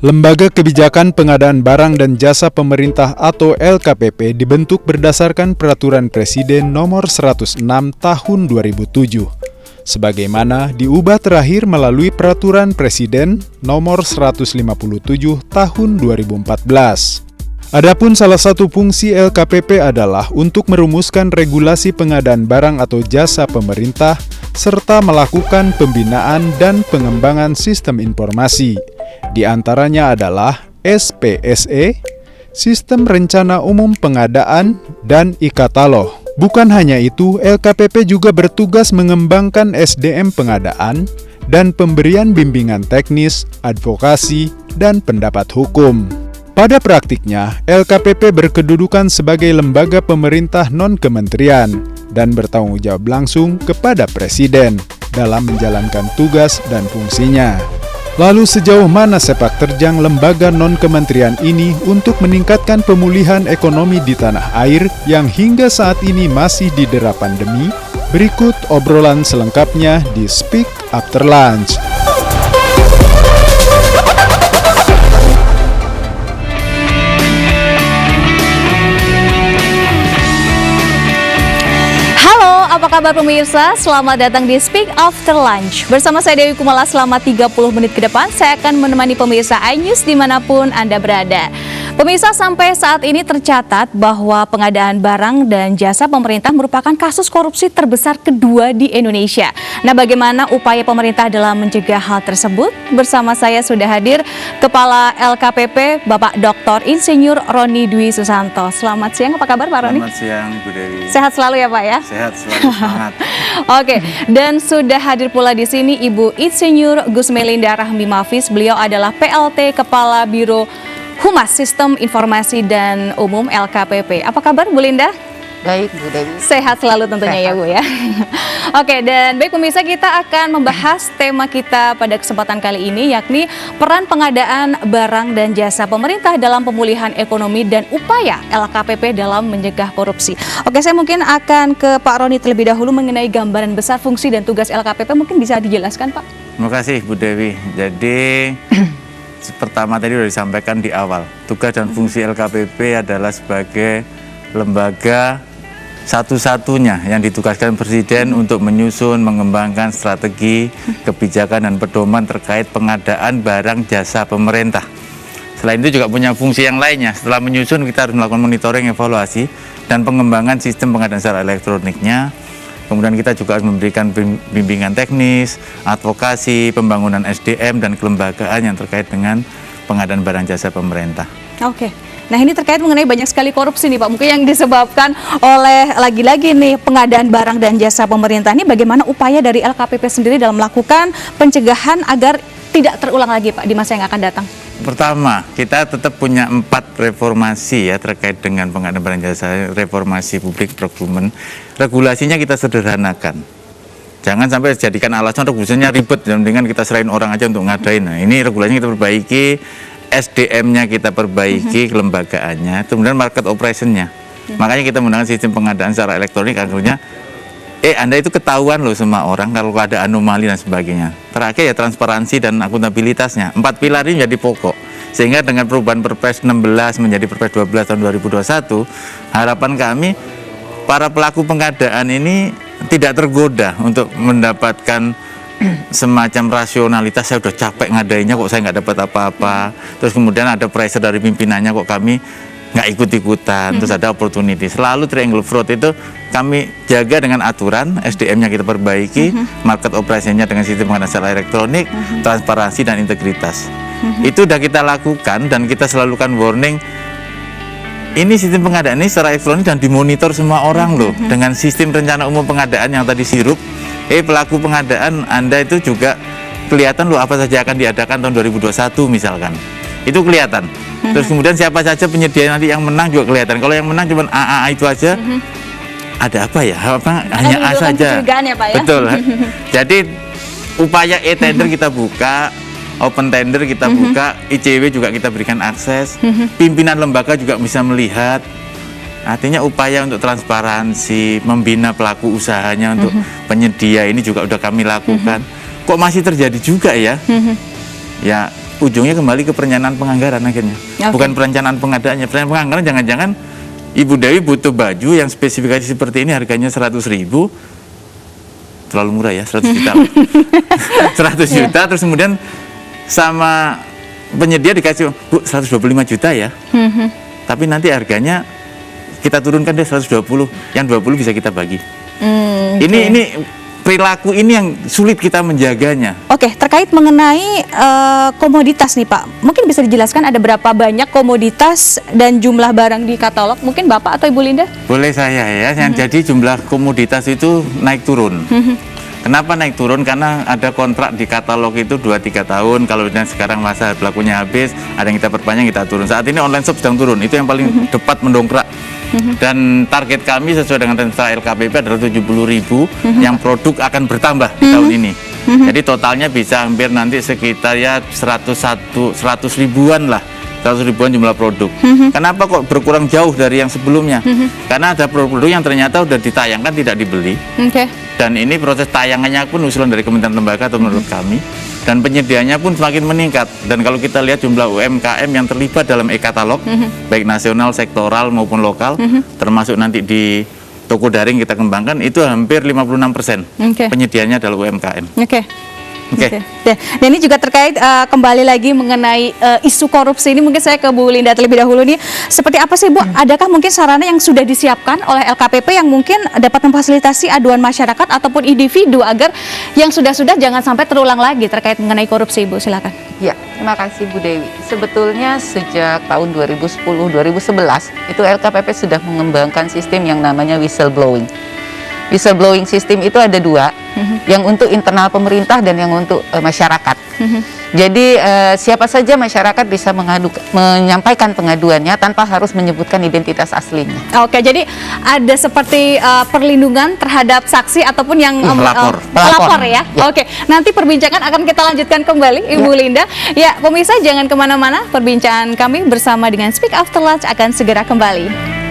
Lembaga Kebijakan Pengadaan Barang dan Jasa Pemerintah atau LKPP dibentuk berdasarkan Peraturan Presiden Nomor 106 Tahun 2007, sebagaimana diubah terakhir melalui Peraturan Presiden Nomor 157 Tahun 2014. Adapun salah satu fungsi LKPP adalah untuk merumuskan regulasi pengadaan barang atau jasa pemerintah serta melakukan pembinaan dan pengembangan sistem informasi. Di antaranya adalah SPSE, Sistem Rencana Umum Pengadaan, dan e-Katalog. Bukan hanya itu, LKPP juga bertugas mengembangkan SDM pengadaan dan pemberian bimbingan teknis, advokasi, dan pendapat hukum. Pada praktiknya, LKPP berkedudukan sebagai lembaga pemerintah non-kementerian dan bertanggung jawab langsung kepada Presiden dalam menjalankan tugas dan fungsinya. Lalu sejauh mana sepak terjang lembaga non-kementerian ini untuk meningkatkan pemulihan ekonomi di tanah air yang hingga saat ini masih didera pandemi? Berikut obrolan selengkapnya di Speak After Lunch. Apa kabar pemirsa? Selamat datang di Speak After Lunch. Bersama saya Dewi Kumala selama 30 menit ke depan, saya akan menemani pemirsa iNews dimanapun Anda berada. Pemirsa, sampai saat ini tercatat bahwa pengadaan barang dan jasa pemerintah merupakan kasus korupsi terbesar kedua di Indonesia. Nah, bagaimana upaya pemerintah dalam mencegah hal tersebut? Bersama saya sudah hadir Kepala LKPP, Bapak Dr. Insinyur Roni Dwi Susanto. Selamat siang, apa kabar Pak Roni? Selamat siang, Bu Dewi. Sehat selalu ya Pak ya? Sehat selalu, semangat. Oke, dan sudah hadir pula di sini Ibu Insinyur Gus Melinda Rahmi Mafis. Beliau adalah PLT Kepala Biro Humas Sistem Informasi dan Umum LKPP. Apa kabar Bu Linda? Baik, Bu Dewi. Sehat selalu tentunya ya Bu ya. Oke, dan baik pemirsa, kita akan membahas tema kita pada kesempatan kali ini, yakni peran pengadaan barang dan jasa pemerintah dalam pemulihan ekonomi dan upaya LKPP dalam mencegah korupsi. Oke, saya mungkin akan ke Pak Roni terlebih dahulu mengenai gambaran besar fungsi dan tugas LKPP. Mungkin bisa dijelaskan Pak? Terima kasih Bu Dewi. Jadi pertama tadi sudah disampaikan di awal, tugas dan fungsi LKPP adalah sebagai lembaga satu-satunya yang ditugaskan Presiden untuk menyusun, mengembangkan strategi, kebijakan dan pedoman terkait pengadaan barang jasa pemerintah. Selain itu juga punya fungsi yang lainnya. Setelah menyusun, kita harus melakukan monitoring, evaluasi, dan pengembangan sistem pengadaan secara elektroniknya. Kemudian kita juga harus memberikan bimbingan teknis, advokasi, pembangunan SDM, dan kelembagaan yang terkait dengan pengadaan barang jasa pemerintah. Oke. Nah, ini terkait mengenai banyak sekali korupsi nih Pak, mungkin yang disebabkan oleh lagi-lagi nih pengadaan barang dan jasa pemerintah ini. Bagaimana upaya dari LKPP sendiri dalam melakukan pencegahan agar tidak terulang lagi Pak di masa yang akan datang? Pertama, kita tetap punya 4 reformasi ya terkait dengan pengadaan barang jasa, reformasi public procurement. Regulasinya kita sederhanakan. Jangan sampai jadikan alasan regulasinya ribet, dengan kita serahin orang aja untuk ngadain. Nah, ini regulasinya kita perbaiki, SDM-nya kita perbaiki, kelembagaannya, kemudian market operation-nya. Makanya kita menggunakan sistem pengadaan secara elektronik, akhirnya Anda itu ketahuan loh semua orang kalau ada anomali dan sebagainya. Terakhir ya transparansi dan akuntabilitasnya. 4 pilar ini menjadi pokok. Sehingga dengan perubahan Perpres 16 menjadi Perpres 12 tahun 2021, harapan kami para pelaku pengadaan ini tidak tergoda untuk mendapatkan semacam rasionalitas. Saya udah capek ngadainnya kok saya nggak dapat apa-apa. Terus kemudian ada pressure dari pimpinannya kok kami nggak ikut-ikutan. Terus ada opportunity. Selalu triangle fraud itu kami jaga dengan aturan, SDM-nya kita perbaiki, market operation-nya dengan sistem pengadaan secara elektronik, transparansi dan integritas. Itu udah kita lakukan dan kita selalu kan warning. Ini sistem pengadaan ini secara elektronik dan dimonitor semua orang loh. Dengan sistem rencana umum pengadaan yang tadi sirup, pelaku pengadaan Anda itu juga kelihatan loh apa saja akan diadakan tahun 2021 misalkan. Itu kelihatan. Terus kemudian siapa saja penyedia nanti yang menang juga kelihatan. Kalau yang menang cuma AAA itu aja, ada apa ya? Hanya A saja. Ya, Pak, ya? Betul. Jadi upaya e-tender kita buka, open tender kita buka, ICW juga kita berikan akses, pimpinan lembaga juga bisa melihat. Artinya upaya untuk transparansi, membina pelaku usahanya untuk penyedia ini juga udah kami lakukan. Kok masih terjadi juga ya? Ya ujungnya kembali ke perencanaan penganggaran akhirnya. Bukan perencanaan pengadaannya. Perencanaan penganggaran jangan-jangan Ibu Dewi butuh baju yang spesifikasi seperti ini harganya 100.000, terlalu murah ya, 100 juta. 100 juta terus kemudian sama penyedia dikasih, Bu, 125 juta ya. Tapi nanti harganya kita turunkan deh 120, yang 20 bisa kita bagi. Ini perilaku ini yang sulit kita menjaganya. Oke, terkait mengenai komoditas nih Pak, mungkin bisa dijelaskan ada berapa banyak komoditas dan jumlah barang di katalog? Mungkin Bapak atau Ibu Linda? Boleh saya ya, yang jadi jumlah komoditas itu naik turun. Kenapa naik turun? Karena ada kontrak di katalog itu 2-3 tahun, kalau sekarang masa berlakunya habis, ada yang kita perpanjang, kita turun. Saat ini online shop sedang turun, itu yang paling tepat mendongkrak. Dan target kami sesuai dengan rencana LKPP adalah 70.000 yang produk akan bertambah di tahun ini. Jadi totalnya bisa hampir nanti sekitar ya 100 ribuan lah. 100 ribuan jumlah produk. Kenapa kok berkurang jauh dari yang sebelumnya? Karena ada produk yang ternyata sudah ditayangkan tidak dibeli. Dan ini proses tayangannya pun usulan dari kementerian lembaga atau menurut kami. Dan penyediaannya pun semakin meningkat. Dan kalau kita lihat jumlah UMKM yang terlibat dalam e-katalog, baik nasional, sektoral maupun lokal, termasuk nanti di toko daring kita kembangkan, itu hampir 56% penyediaannya adalah UMKM. Oke. Dan ini juga terkait kembali lagi mengenai isu korupsi ini, mungkin saya ke Bu Linda terlebih dahulu nih. Seperti apa sih Bu? Adakah mungkin sarana yang sudah disiapkan oleh LKPP yang mungkin dapat memfasilitasi aduan masyarakat ataupun individu agar yang sudah-sudah jangan sampai terulang lagi terkait mengenai korupsi, Bu? Silakan. Ya, terima kasih Bu Dewi. Sebetulnya sejak tahun 2010-2011 itu LKPP sudah mengembangkan sistem yang namanya whistleblowing. Whistleblowing system itu ada dua, yang untuk internal pemerintah dan yang untuk masyarakat. Jadi siapa saja masyarakat bisa menyampaikan pengaduannya tanpa harus menyebutkan identitas aslinya. Oke, jadi ada seperti perlindungan terhadap saksi ataupun yang pelapor ya. Oke, nanti perbincangan akan kita lanjutkan kembali Ibu Linda. Ya, pemirsa jangan kemana-mana, perbincangan kami bersama dengan Speak After Lunch akan segera kembali.